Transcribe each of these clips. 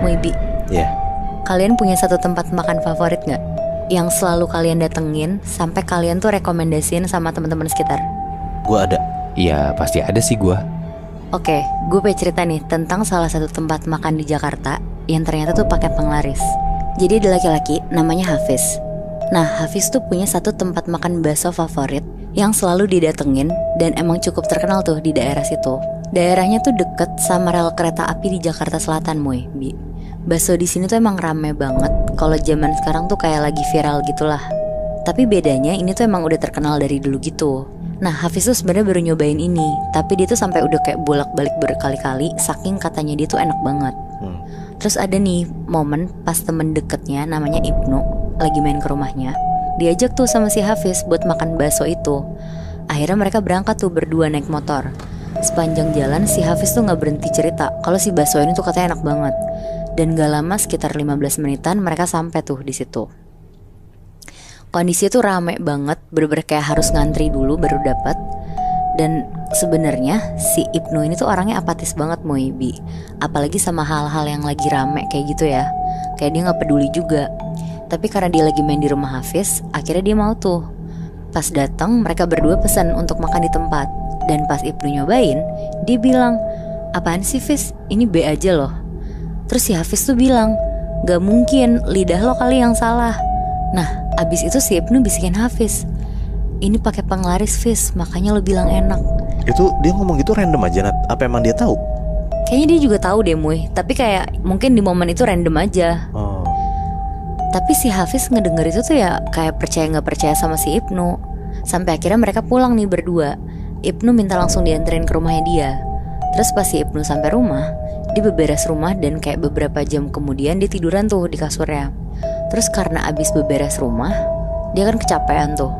Moibi. Iya. Kalian punya satu tempat makan favorit gak? Yang selalu kalian datengin sampai kalian tuh rekomendasiin sama teman-teman sekitar? Gue ada. Iya pasti ada sih gue. Oke, gue pengen cerita nih tentang salah satu tempat makan di Jakarta yang ternyata tuh pakai penglaris. Jadi ada laki-laki namanya Hafiz. Nah, Hafiz tuh punya satu tempat makan bakso favorit yang selalu didatengin dan emang cukup terkenal tuh di daerah situ. Daerahnya tuh deket sama rel kereta api di Jakarta Selatan, Moy. Bakso di sini tuh emang rame banget. Kalau zaman sekarang tuh kayak lagi viral gitulah. Tapi bedanya ini tuh emang udah terkenal dari dulu gitu. Nah, Hafiz tuh sebenarnya baru nyobain ini, tapi dia tuh sampai udah kayak bolak-balik berkali-kali saking katanya dia tuh enak banget. Terus ada nih momen pas temen deketnya namanya Ibnu lagi main ke rumahnya. Diajak tuh sama si Hafiz buat makan bakso itu. Akhirnya mereka berangkat tuh berdua naik motor. Sepanjang jalan si Hafiz tuh gak berhenti cerita kalau si bakso ini tuh katanya enak banget. Dan gak lama sekitar 15 menitan mereka sampai tuh di situ. Kondisi tuh rame banget, bener-bener kayak harus ngantri dulu baru dapat. Dan sebenarnya si Ibnu ini tuh orangnya apatis banget Moibi. Apalagi sama hal-hal yang lagi rame kayak gitu ya. Kayak dia gak peduli juga. Tapi karena dia lagi main di rumah Hafiz, akhirnya dia mau tuh. Pas datang mereka berdua pesan untuk makan di tempat. Dan pas Ibnu nyobain, dia bilang, "Apaan sih Fiz? Ini B aja loh." Terus si Hafiz tuh bilang, "Gak mungkin, lidah lo kali yang salah." Nah, abis itu si Ibnu bisikin Hafiz, "Ini pakai penglaris Fiz, makanya lo bilang enak." Itu dia ngomong gitu random aja, Nat? Apa emang dia tahu? Kayaknya dia juga tahu deh Moy. Tapi kayak mungkin di momen itu random aja. Tapi si Hafiz ngedenger itu tuh ya kayak percaya gak percaya sama si Ibnu. Sampai akhirnya mereka pulang nih berdua. Ibnu minta langsung dianterin ke rumahnya dia. Terus pas si Ibnu sampai rumah, dia beberes rumah dan kayak beberapa jam kemudian dia tiduran tuh di kasurnya. Terus karena abis beberes rumah, dia kan kecapean tuh.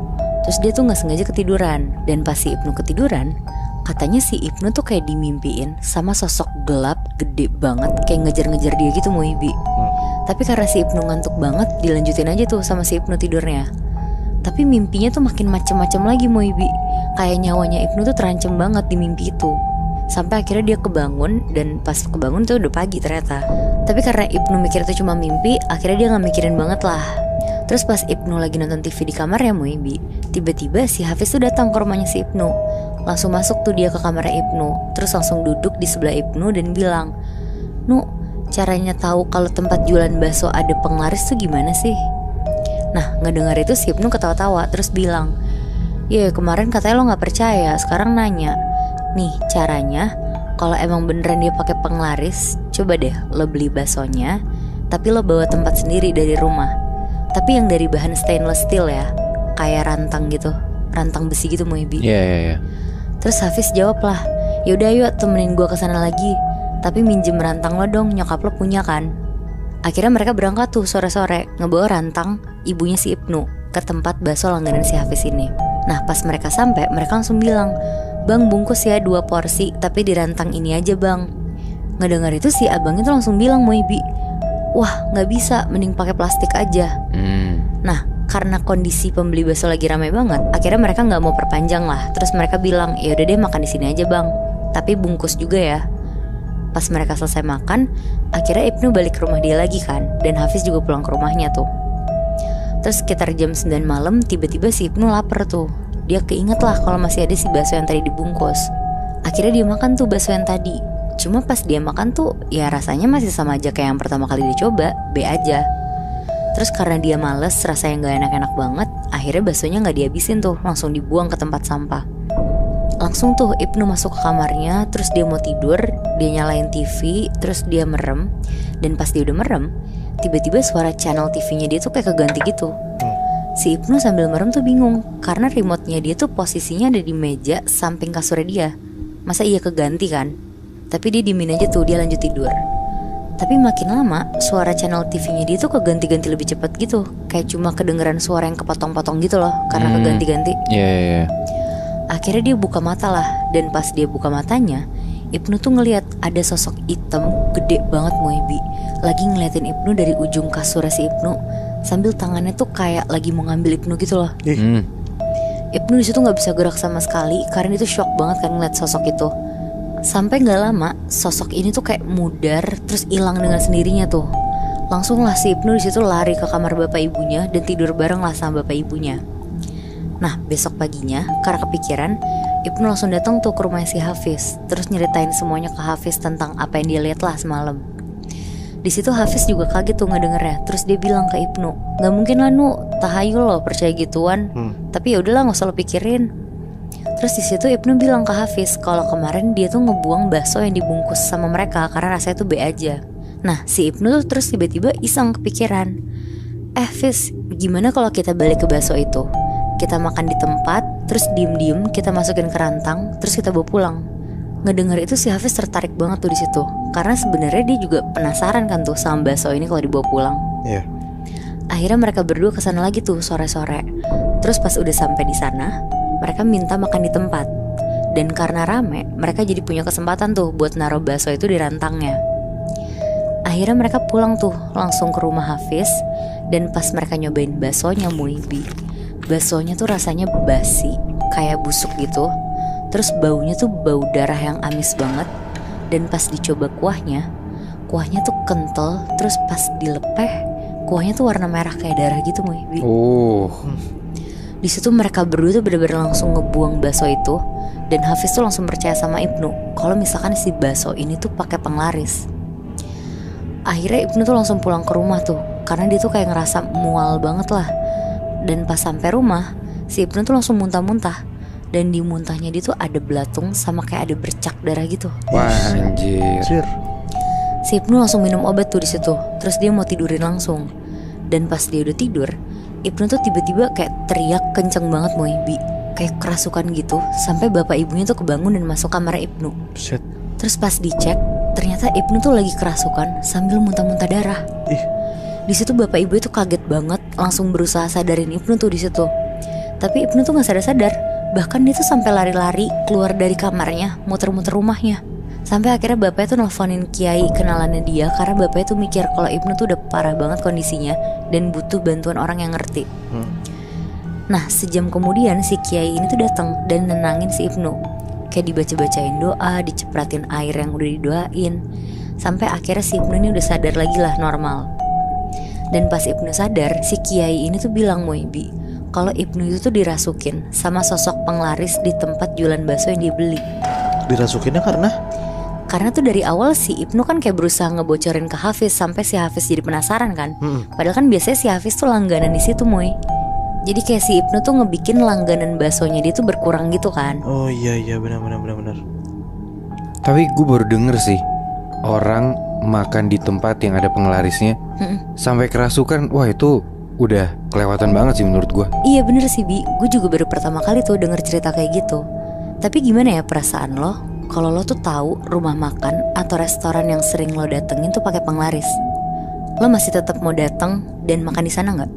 Terus dia tuh gak sengaja ketiduran. Dan pas si Ibnu ketiduran, katanya si Ibnu tuh kayak dimimpiin sama sosok gelap gede banget kayak ngejar-ngejar dia gitu Moibi. Tapi karena si Ibnu ngantuk banget, dilanjutin aja tuh sama si Ibnu tidurnya. Tapi mimpinya tuh makin macem-macem lagi Moibi. Kayak nyawanya Ibnu tuh terancam banget di mimpi itu. Sampai akhirnya dia kebangun, dan pas kebangun tuh udah pagi ternyata. Tapi karena Ibnu mikir itu cuma mimpi, akhirnya dia gak mikirin banget lah. Terus pas Ibnu lagi nonton TV di kamarnya Moibi, tiba-tiba si Hafiz tuh datang ke rumahnya si Ibnu. Langsung masuk tuh dia ke kamarnya Ibnu. Terus langsung duduk di sebelah Ibnu dan bilang, "Nu, caranya tahu kalau tempat jualan bakso ada penglaris tuh gimana sih?" Nah, ngedengar itu si Ibnu ketawa-tawa terus bilang, "Ya kemarin katanya lo gak percaya, sekarang nanya. Nih caranya, kalau emang beneran dia pakai penglaris, coba deh lo beli baksonya, tapi lo bawa tempat sendiri dari rumah. Tapi yang dari bahan stainless steel ya, kayak rantang gitu, rantang besi gitu Moibi." Iya. Terus Hafiz jawab lah, "Yaudah yuk temenin gue kesana lagi, tapi minjem rantang lo dong, nyokap lo punya kan." Akhirnya mereka berangkat tuh sore-sore, ngebawa rantang ibunya si Ibnu ke tempat bakso langganan si Hafiz ini. Nah pas mereka sampai, mereka langsung bilang, "Bang bungkus ya 2 porsi, tapi di rantang ini aja bang." Ngedengar itu si abang itu langsung bilang Moibi, "Wah gak bisa, mending pakai plastik aja." Nah karena kondisi pembeli bakso lagi ramai banget, akhirnya mereka gak mau perpanjang lah. Terus mereka bilang, "Ya udah deh makan di sini aja bang, tapi bungkus juga ya." Pas mereka selesai makan, akhirnya Ibnu balik ke rumah dia lagi kan, dan Hafiz juga pulang ke rumahnya tuh. Terus sekitar jam 9 malam, tiba-tiba si Ibnu lapar tuh. Dia keinget lah kalau masih ada si bakso yang tadi dibungkus. Akhirnya dia makan tuh bakso yang tadi. Cuma pas dia makan tuh, ya rasanya masih sama aja kayak yang pertama kali dia coba, B aja. Terus karena dia males, rasanya gak enak-enak banget, akhirnya baksonya gak dihabisin tuh, langsung dibuang ke tempat sampah. Langsung tuh Ibnu masuk ke kamarnya, terus dia mau tidur, dia nyalain TV, terus dia merem. Dan pas dia udah merem, tiba-tiba suara channel TV-nya dia tuh kayak keganti gitu. Si Ibnu sambil merem tuh bingung, karena remote-nya dia tuh posisinya ada di meja samping kasurnya dia. Masa iya keganti kan? Tapi dia diemin aja tuh, dia lanjut tidur. Tapi makin lama, suara channel TV-nya dia tuh keganti-ganti lebih cepat gitu. Kayak cuma kedengeran suara yang kepotong-potong gitu loh, karena keganti-ganti. Iya. Akhirnya dia buka mata lah. Dan pas dia buka matanya, Ibnu tuh ngelihat ada sosok hitam gede banget Moibi, lagi ngeliatin Ibnu dari ujung kasur si Ibnu, sambil tangannya tuh kayak lagi mau ngambil Ibnu gitu loh. Ibnu disitu nggak bisa gerak sama sekali karena itu shock banget kan ngeliat sosok itu. Sampai gak lama sosok ini tuh kayak mudar terus hilang dengan sendirinya tuh. Langsung lah si Ibnu di situ lari ke kamar bapak ibunya dan tidur bareng lah sama bapak ibunya. Nah besok paginya karena kepikiran, Ibnu langsung datang tuh ke rumah si Hafiz. Terus nyeritain semuanya ke Hafiz tentang apa yang dia lihat lah semalam. Di situ Hafiz juga kaget tuh ngedengernya. Terus dia bilang ke Ibnu, "Gak mungkin lah Nu, tahayul loh percaya gituan. Tapi ya udahlah gak usah lo pikirin." Terus di situ Ibnu bilang ke Hafiz kalau kemarin dia tuh ngebuang bakso yang dibungkus sama mereka karena rasanya tuh B aja. Nah si Ibnu tuh terus tiba-tiba iseng kepikiran, Fiz, gimana kalau kita balik ke bakso itu? Kita makan di tempat, terus diem-diem kita masukin ke rantang, terus kita bawa pulang. Ngedenger itu si Hafiz tertarik banget tuh di situ, karena sebenarnya dia juga penasaran kan tuh sama bakso ini kalau dibawa pulang. Iya. Akhirnya mereka berdua kesana lagi tuh sore-sore. Terus pas udah sampai di sana, mereka minta makan di tempat. Dan karena rame, mereka jadi punya kesempatan tuh buat naruh bakso itu di rantangnya. Akhirnya mereka pulang tuh langsung ke rumah Hafiz. Dan pas mereka nyobain baksonya Muibi, baksonya tuh rasanya basi, kayak busuk gitu. Terus baunya tuh bau darah yang amis banget. Dan pas dicoba kuahnya tuh kental. Terus pas dilepeh, kuahnya tuh warna merah kayak darah gitu Muibi. Di situ mereka berdua tuh bener-bener langsung ngebuang bakso itu. Dan Hafiz tuh langsung percaya sama Ibnu kalau misalkan si bakso ini tuh pakai penglaris. Akhirnya Ibnu tuh langsung pulang ke rumah tuh, karena dia tuh kayak ngerasa mual banget lah. Dan pas sampai rumah, si Ibnu tuh langsung muntah-muntah. Dan di muntahnya dia tuh ada belatung sama kayak ada bercak darah gitu. Wah anjir. Si Ibnu langsung minum obat tuh di situ. Terus dia mau tidurin langsung. Dan pas dia udah tidur, Ibnu tuh tiba-tiba kayak teriak kenceng banget Muibi, kayak kerasukan gitu. Sampai bapak ibunya tuh kebangun dan masuk kamar Ibnu. Shit. Terus pas dicek, ternyata Ibnu tuh lagi kerasukan sambil muntah-muntah darah. Di situ bapak ibu itu kaget banget, langsung berusaha sadarin Ibnu tuh di situ. Tapi Ibnu tuh nggak sadar-sadar. Bahkan dia tuh sampai lari-lari keluar dari kamarnya, muter-muter rumahnya. Sampai akhirnya bapaknya tuh nelfonin kiai kenalannya dia, karena bapaknya tuh mikir kalau Ibnu tuh udah parah banget kondisinya dan butuh bantuan orang yang ngerti. Nah sejam kemudian si kiai ini tuh datang dan nenangin si Ibnu. Kayak dibaca-bacain doa, dicepratin air yang udah didoain. Sampai akhirnya si Ibnu ini udah sadar lagi lah normal. Dan pas Ibnu sadar, si kiai ini tuh bilang Muibi kalau Ibnu itu tuh dirasukin sama sosok penglaris di tempat jualan bakso yang dia beli. Dirasukinnya karena? Karena tuh dari awal si Ibnu kan kayak berusaha ngebocorin ke Hafiz sampai si Hafiz jadi penasaran kan. Padahal kan biasanya si Hafiz tuh langganan di situ Muy. Jadi kayak si Ibnu tuh ngebikin langganan baksonya dia tuh berkurang gitu kan. Oh iya benar. Tapi gue baru denger sih, orang makan di tempat yang ada penglarisnya sampai kerasukan. Wah itu udah kelewatan banget sih menurut gue. Iya bener sih Bi, gue juga baru pertama kali tuh denger cerita kayak gitu. Tapi gimana ya perasaan lo kalau lo tuh tahu rumah makan atau restoran yang sering lo datengin tuh pakai penglaris? Lo masih tetap mau datang dan makan di sana nggak?